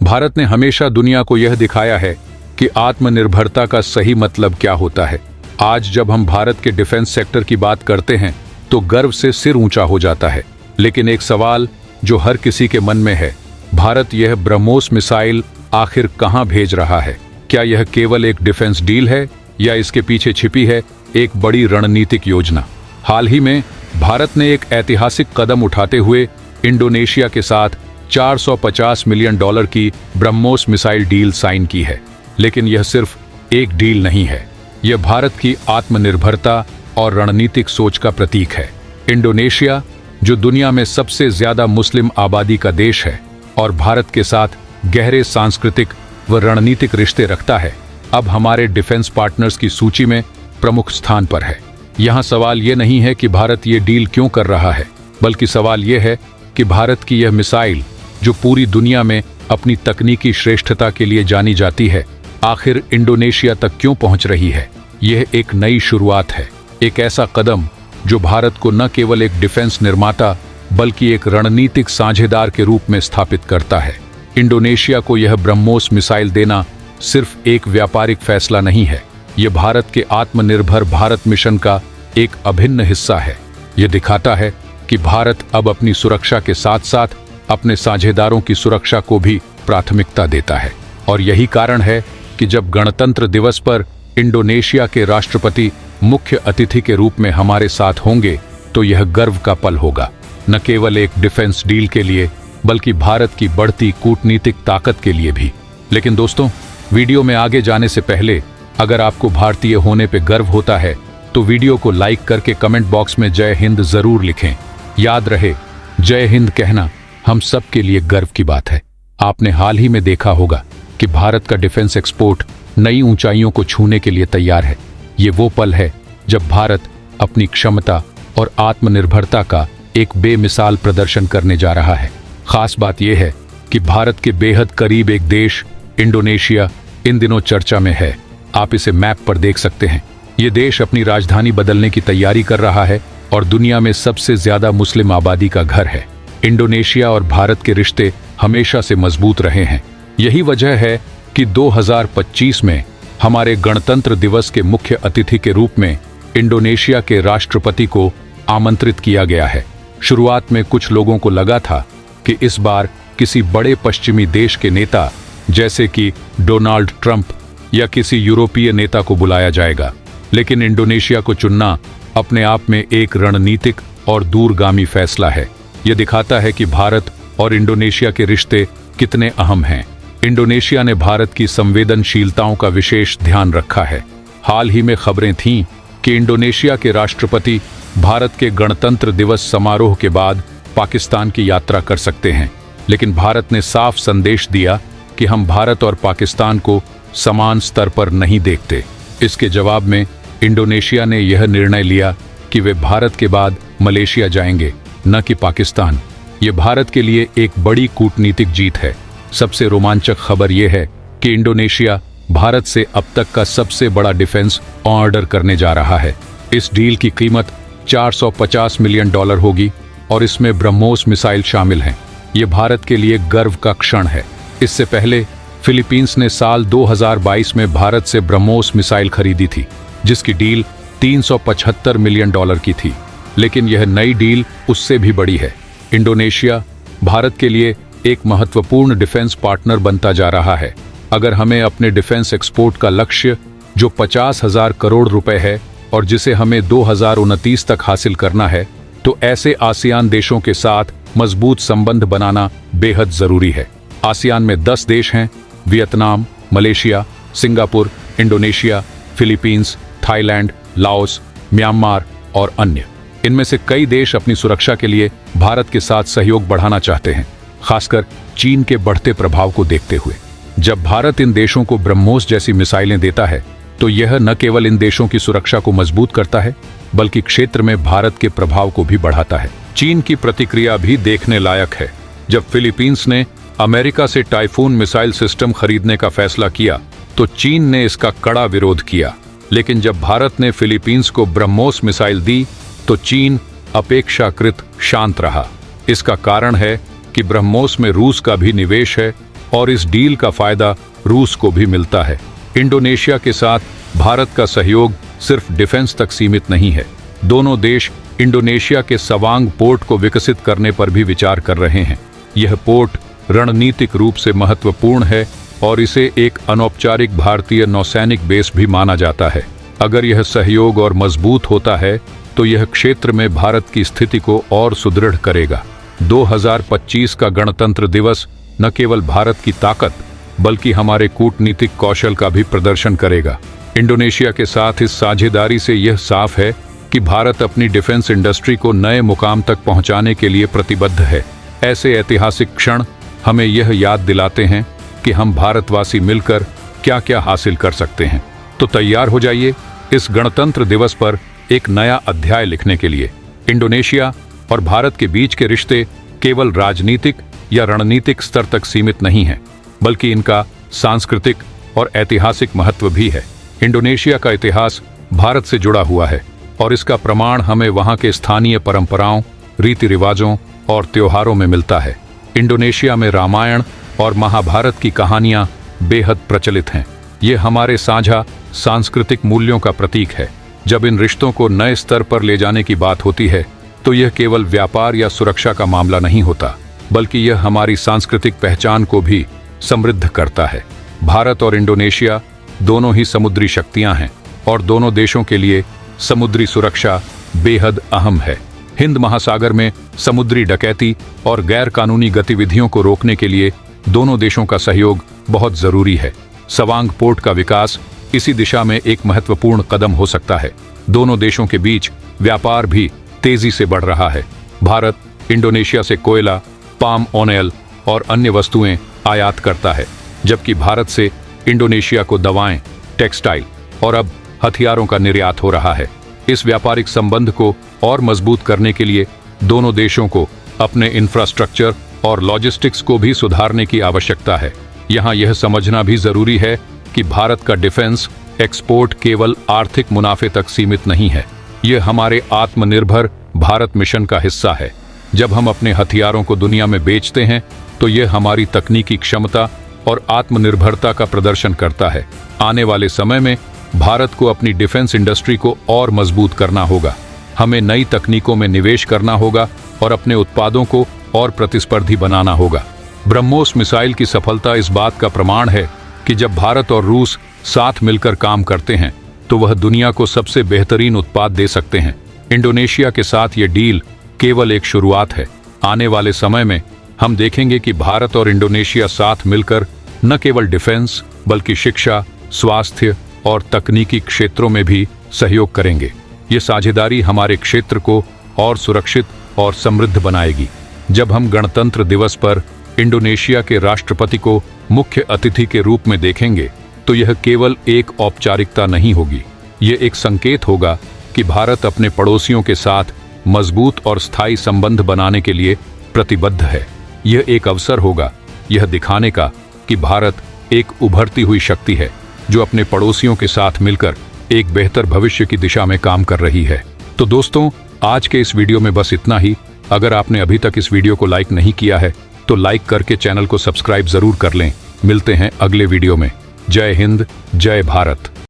भारत ने हमेशा दुनिया को यह दिखाया है कि आत्मनिर्भरता का सही मतलब क्या होता है। आज जब हम भारत के डिफेंस सेक्टर की बात करते हैं तो गर्व से सिर ऊंचा हो जाता है। लेकिन एक सवाल जो हर किसी के मन में है, भारत यह ब्रह्मोस मिसाइल आखिर कहां भेज रहा है? क्या यह केवल एक डिफेंस डील है या इसके पीछे छिपी है एक बड़ी रणनीतिक योजना? हाल ही में भारत ने एक ऐतिहासिक कदम उठाते हुए इंडोनेशिया के साथ $450 मिलियन की ब्रह्मोस मिसाइल डील साइन की है। लेकिन यह सिर्फ एक डील नहीं है, यह भारत की आत्मनिर्भरता और रणनीतिक सोच का प्रतीक है। इंडोनेशिया, जो दुनिया में सबसे ज्यादा मुस्लिम आबादी का देश है और भारत के साथ गहरे सांस्कृतिक व रणनीतिक रिश्ते रखता है, अब हमारे डिफेंस पार्टनर्स की सूची में प्रमुख स्थान पर है। यहाँ सवाल ये नहीं है कि भारत ये डील क्यों कर रहा है, बल्कि सवाल ये है कि भारत की यह मिसाइल, जो पूरी दुनिया में अपनी तकनीकी श्रेष्ठता के लिए जानी जाती है, आखिर इंडोनेशिया तक क्यों पहुंच रही है। यह एक नई शुरुआत है, एक ऐसा कदम जो भारत को न केवल एक डिफेंस निर्माता बल्कि एक रणनीतिक साझेदार के रूप में स्थापित करता है। इंडोनेशिया को यह ब्रह्मोस मिसाइल देना सिर्फ एक व्यापारिक फैसला नहीं है, यह भारत के आत्मनिर्भर भारत मिशन का एक अभिन्न हिस्सा है। यह दिखाता है कि भारत अब अपनी सुरक्षा के साथ साथ अपने साझेदारों की सुरक्षा को भी प्राथमिकता देता है। और यही कारण है कि जब गणतंत्र दिवस पर इंडोनेशिया के राष्ट्रपति मुख्य अतिथि के रूप में हमारे साथ होंगे तो यह गर्व का पल होगा, न केवल एक डिफेंस डील के लिए बल्कि भारत की बढ़ती कूटनीतिक ताकत के लिए भी। लेकिन दोस्तों, वीडियो में आगे जाने से पहले अगर आपको भारतीय होने पे गर्व होता है तो वीडियो को लाइक करके कमेंट बॉक्स में जय हिंद जरूर लिखें। याद रहे, जय हिंद कहना हम सब के लिए गर्व की बात है। आपने हाल ही में देखा होगा कि भारत का डिफेंस एक्सपोर्ट नई ऊंचाइयों को छूने के लिए तैयार है। ये वो पल है जब भारत अपनी क्षमता और आत्मनिर्भरता का एक बेमिसाल प्रदर्शन करने जा रहा है। खास बात यह है कि भारत के बेहद करीब एक देश इंडोनेशिया इन दिनों चर्चा में है। आप इसे मैप पर देख सकते हैं। ये देश अपनी राजधानी बदलने की तैयारी कर रहा है और दुनिया में सबसे ज्यादा मुस्लिम आबादी का घर है। इंडोनेशिया और भारत के रिश्ते हमेशा से मजबूत रहे हैं। यही वजह है कि 2025 में हमारे गणतंत्र दिवस के मुख्य अतिथि के रूप में इंडोनेशिया के राष्ट्रपति को आमंत्रित किया गया है। शुरुआत में कुछ लोगों को लगा था कि इस बार किसी बड़े पश्चिमी देश के नेता जैसे कि डोनाल्ड ट्रंप या किसी यूरोपीय नेता को बुलाया जाएगा, लेकिन इंडोनेशिया को चुनना अपने आप में एक रणनीतिक और दूरगामी फैसला है। यह दिखाता है कि भारत और इंडोनेशिया के रिश्ते कितने अहम हैं। इंडोनेशिया ने भारत की संवेदनशीलताओं का विशेष ध्यान रखा है। हाल ही में खबरें थीं कि इंडोनेशिया के राष्ट्रपति भारत के गणतंत्र दिवस समारोह के बाद पाकिस्तान की यात्रा कर सकते हैं, लेकिन भारत ने साफ संदेश दिया कि हम भारत और पाकिस्तान को समान स्तर पर नहीं देखते। इसके जवाब में इंडोनेशिया ने यह निर्णय लिया कि वे भारत के बाद मलेशिया जाएंगे, न कि पाकिस्तान। ये भारत के लिए एक बड़ी कूटनीतिक जीत है। सबसे रोमांचक खबर यह है कि इंडोनेशिया भारत से अब तक का सबसे बड़ा डिफेंस ऑर्डर करने जा रहा है। इस डील की कीमत $450 मिलियन होगी और इसमें ब्रह्मोस मिसाइल शामिल हैं। ये भारत के लिए गर्व का क्षण है। इससे पहले फिलीपींस ने साल 2022 में भारत से ब्रह्मोस मिसाइल खरीदी थी, जिसकी डील $375 मिलियन की थी। लेकिन यह नई डील उससे भी बड़ी है। इंडोनेशिया भारत के लिए एक महत्वपूर्ण डिफेंस पार्टनर बनता जा रहा है। अगर हमें अपने डिफेंस एक्सपोर्ट का लक्ष्य, जो 50,000 करोड़ रुपए है और जिसे हमें 2029 तक हासिल करना है, तो ऐसे आसियान देशों के साथ मजबूत संबंध बनाना बेहद जरूरी है। आसियान में 10 देश हैं: Vietnam, Malaysia, Singapore, Indonesia, Philippines, Thailand, Laos, Myanmar और अन्य। इनमें से कई देश अपनी सुरक्षा के लिए भारत के साथ सहयोग बढ़ाना चाहते हैं, खासकर चीन के बढ़ते प्रभाव को देखते हुए। जब भारत इन देशों को ब्रह्मोस जैसी मिसाइलें देता है तो यह न केवल इन देशों की सुरक्षा को मजबूत करता है बल्कि क्षेत्र में भारत के प्रभाव को भी बढ़ाता है। चीन की प्रतिक्रिया भी देखने लायक है। जब फिलीपींस ने अमेरिका से टाइफून मिसाइल सिस्टम खरीदने का फैसला किया तो चीन ने इसका कड़ा विरोध किया, लेकिन जब भारत ने फिलीपींस को ब्रह्मोस मिसाइल दी तो चीन अपेक्षाकृत शांत रहा। इसका कारण है कि ब्रह्मोस में रूस का भी निवेश है और इस डील का फायदा रूस को भी मिलता है। इंडोनेशिया के साथ भारत का सहयोग सिर्फ डिफेंस तक सीमित नहीं है। दोनों देश इंडोनेशिया के सवांग पोर्ट को विकसित करने पर भी विचार कर रहे हैं। यह पोर्ट रणनीतिक रूप से महत्वपूर्ण है और इसे एक अनौपचारिक भारतीय नौसैनिक बेस भी माना जाता है। अगर यह सहयोग और मजबूत होता है तो यह क्षेत्र में भारत की स्थिति को और सुदृढ़ करेगा। 2025 का गणतंत्र दिवस न केवल भारत की ताकत बल्कि हमारे कूटनीतिक कौशल का भी प्रदर्शन करेगा। इंडोनेशिया के साथ इस साझेदारी से यह साफ है कि भारत अपनी डिफेंस इंडस्ट्री को नए मुकाम तक पहुंचाने के लिए प्रतिबद्ध है। ऐसे ऐतिहासिक क्षण हमें यह याद दिलाते हैं कि हम भारतवासी मिलकर क्या क्या हासिल कर सकते हैं। तो तैयार हो जाइए इस गणतंत्र दिवस पर एक नया अध्याय लिखने के लिए। इंडोनेशिया और भारत के बीच के रिश्ते केवल राजनीतिक या रणनीतिक स्तर तक सीमित नहीं हैं, बल्कि इनका सांस्कृतिक और ऐतिहासिक महत्व भी है। इंडोनेशिया का इतिहास भारत से जुड़ा हुआ है और इसका प्रमाण हमें वहां के स्थानीय परंपराओं, रीति रिवाजों और त्योहारों में मिलता है। इंडोनेशिया में रामायण और महाभारत की कहानियां बेहद प्रचलित हैं। ये हमारे साझा सांस्कृतिक मूल्यों का प्रतीक है। जब इन रिश्तों को नए स्तर पर ले जाने की बात होती है तो यह केवल व्यापार या सुरक्षा का मामला नहीं होता, बल्कि यह हमारी सांस्कृतिक पहचान को भी समृद्ध करता है। भारत और इंडोनेशिया दोनों ही समुद्री शक्तियां हैं और दोनों देशों के लिए समुद्री सुरक्षा बेहद अहम है। हिंद महासागर में समुद्री डकैती और गैर कानूनी गतिविधियों को रोकने के लिए दोनों देशों का सहयोग बहुत जरूरी है। सवांग पोर्ट का विकास इसी दिशा में एक महत्वपूर्ण कदम हो सकता है। दोनों देशों के बीच व्यापार भी तेजी से बढ़ रहा है। भारत इंडोनेशिया से कोयला, पाम ऑयल और अन्य वस्तुएं आयात करता है, जबकि भारत से इंडोनेशिया को दवाएं, टेक्सटाइल और अब हथियारों का निर्यात हो रहा है। इस व्यापारिक संबंध को और मजबूत करने के लिए दोनों देशों को अपने इंफ्रास्ट्रक्चर और लॉजिस्टिक्स को भी सुधारने की आवश्यकता है। यहाँ यह समझना भी जरूरी है कि भारत का डिफेंस एक्सपोर्ट केवल आर्थिक मुनाफे तक सीमित नहीं है। यह हमारे आत्मनिर्भर भारत मिशन का हिस्सा है। जब हम अपने हथियारों को दुनिया में बेचते हैं तो यह हमारी तकनीकी क्षमता और आत्मनिर्भरता का प्रदर्शन करता है। आने वाले समय में भारत को अपनी डिफेंस इंडस्ट्री को और मजबूत करना होगा। हमें नई तकनीकों में निवेश करना होगा और अपने उत्पादों को और प्रतिस्पर्धी बनाना होगा। ब्रह्मोस मिसाइल की सफलता इस बात का प्रमाण है कि जब भारत और रूस साथ मिलकर काम करते हैं तो वह दुनिया को सबसे बेहतरीन उत्पाद दे सकते हैं। इंडोनेशिया के साथ ये डील केवल एक शुरुआत है। आने वाले समय में हम देखेंगे कि भारत और इंडोनेशिया साथ मिलकर न केवल डिफेंस बल्कि शिक्षा, स्वास्थ्य और तकनीकी क्षेत्रों में भी सहयोग करेंगे। ये साझेदारी हमारे क्षेत्र को और सुरक्षित और समृद्ध बनाएगी। जब हम गणतंत्र दिवस पर इंडोनेशिया के राष्ट्रपति को मुख्य अतिथि के रूप में देखेंगे तो यह केवल एक औपचारिकता नहीं होगी, यह एक संकेत होगा कि भारत अपने पड़ोसियों के साथ मजबूत और स्थायी संबंध बनाने के लिए प्रतिबद्ध है। यह एक अवसर होगा यह दिखाने का कि भारत एक उभरती हुई शक्ति है जो अपने पड़ोसियों के साथ मिलकर एक बेहतर भविष्य की दिशा में काम कर रही है। तो दोस्तों, आज के इस वीडियो में बस इतना ही। अगर आपने अभी तक इस वीडियो को लाइक नहीं किया है तो लाइक करके चैनल को सब्सक्राइब जरूर कर लें। मिलते हैं अगले वीडियो में। जय हिंद, जय भारत।